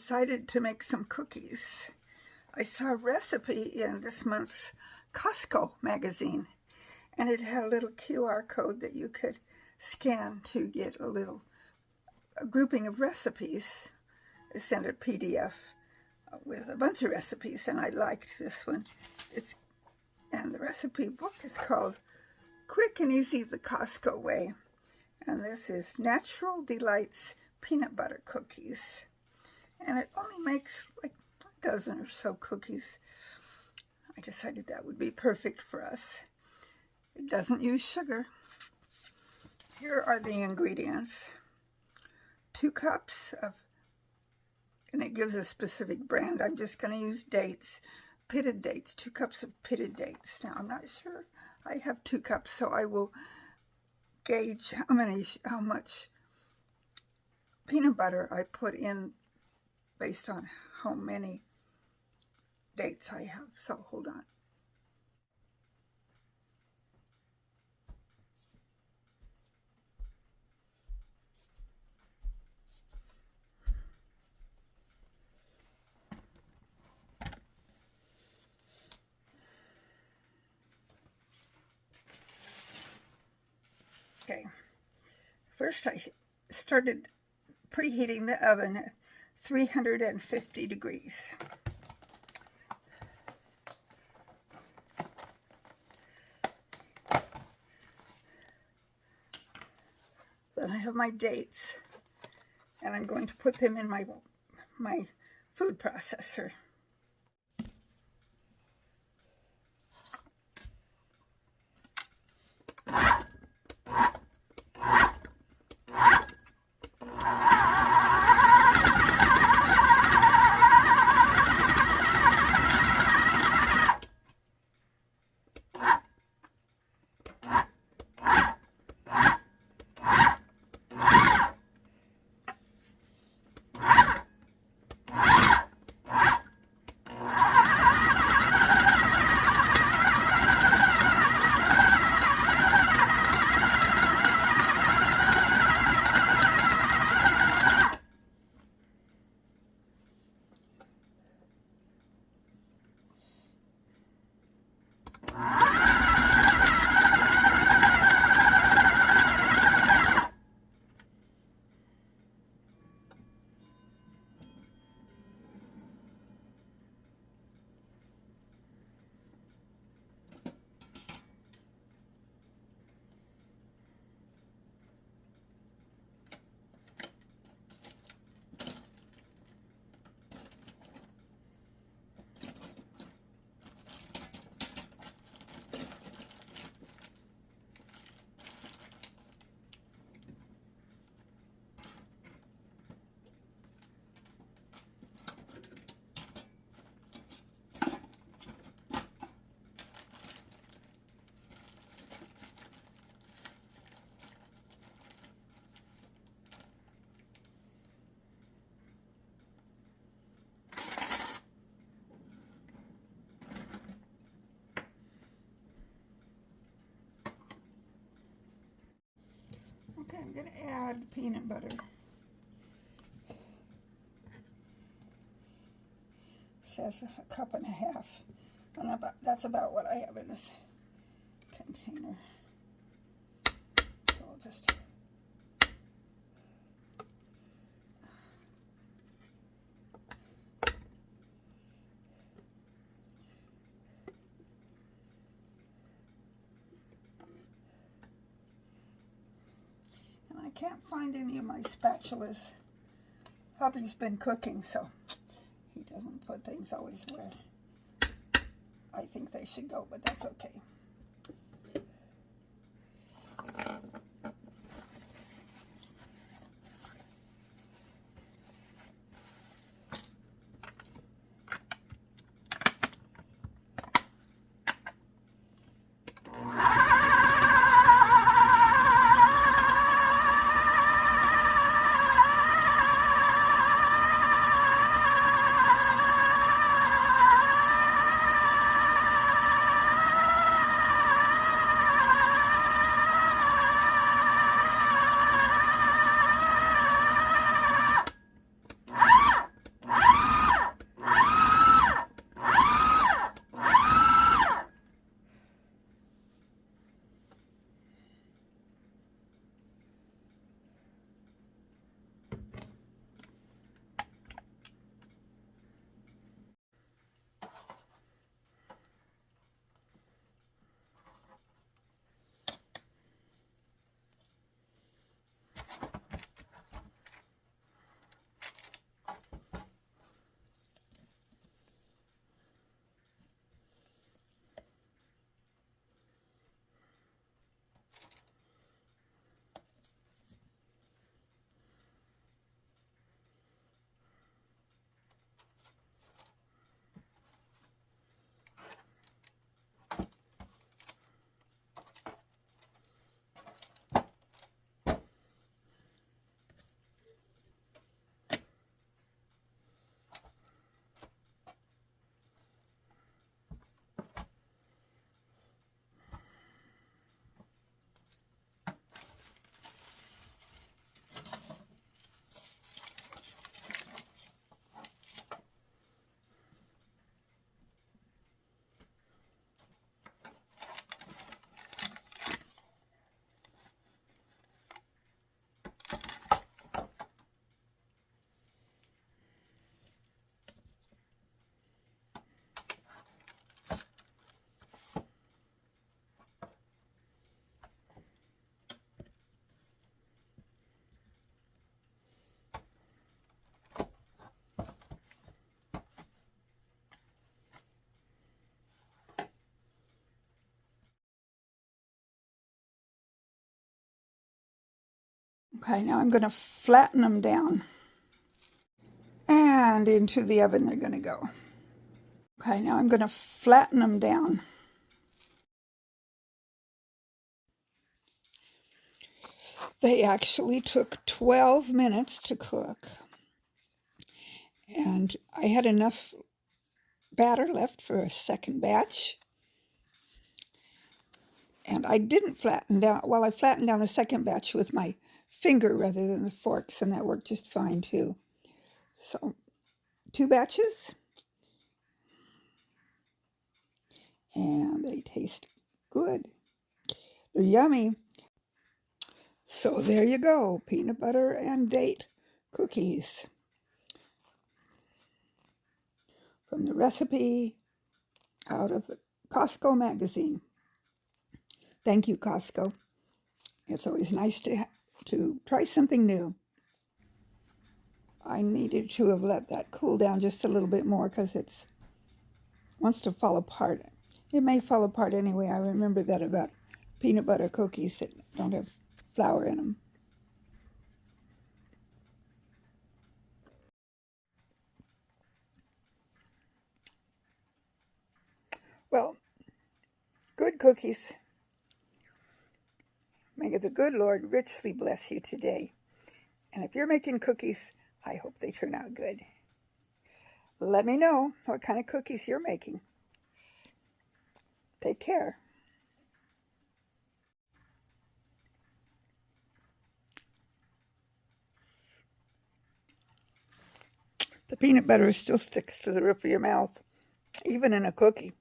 decided to make some cookies. I saw a recipe in this month's Costco magazine, and it had a little QR code that you could scan to get a grouping of recipes. They sent a PDF with a bunch of recipes, and I liked this one. And the recipe book is called Quick and Easy the Costco Way. And this is Natural Delights Peanut Butter Cookies. And it only makes like a dozen or so cookies. I decided that would be perfect for us. It doesn't use sugar. Here are the ingredients. 2 cups of, and it gives a specific brand. I'm just going to use dates, pitted dates, 2 cups of pitted dates. Now, I'm not sure I have 2 cups, so I will gauge how much peanut butter I put in based on how many dates I have. So hold on. Okay, first I started preheating the oven at 350 degrees. Then I have my dates, and I'm going to put them in my food processor. Okay, I'm going to add peanut butter. It says 1.5 cups. And that's about what I have in this container. So I'll just... I can't find any of my spatulas. Hubby's been cooking, so he doesn't put things always where I think they should go, but that's okay. Okay, now I'm going to flatten them down. And into the oven they're going to go. Okay, now I'm going to flatten them down. They actually took 12 minutes to cook. And I had enough batter left for a second batch. And I didn't flatten down, well, I flattened down a second batch with my finger rather than the forks, and that worked just fine too. So 2 batches. And they taste good. They're yummy. So there you go, peanut butter and date cookies. From the recipe out of the Costco magazine. Thank you, Costco. It's always nice to try something new. I needed to have let that cool down just a little bit more because it wants to fall apart. It may fall apart anyway. I remember that about peanut butter cookies that don't have flour in them. Well, good cookies. May the good Lord richly bless you today. And if you're making cookies, I hope they turn out good. Let me know what kind of cookies you're making. Take care. The peanut butter still sticks to the roof of your mouth, even in a cookie.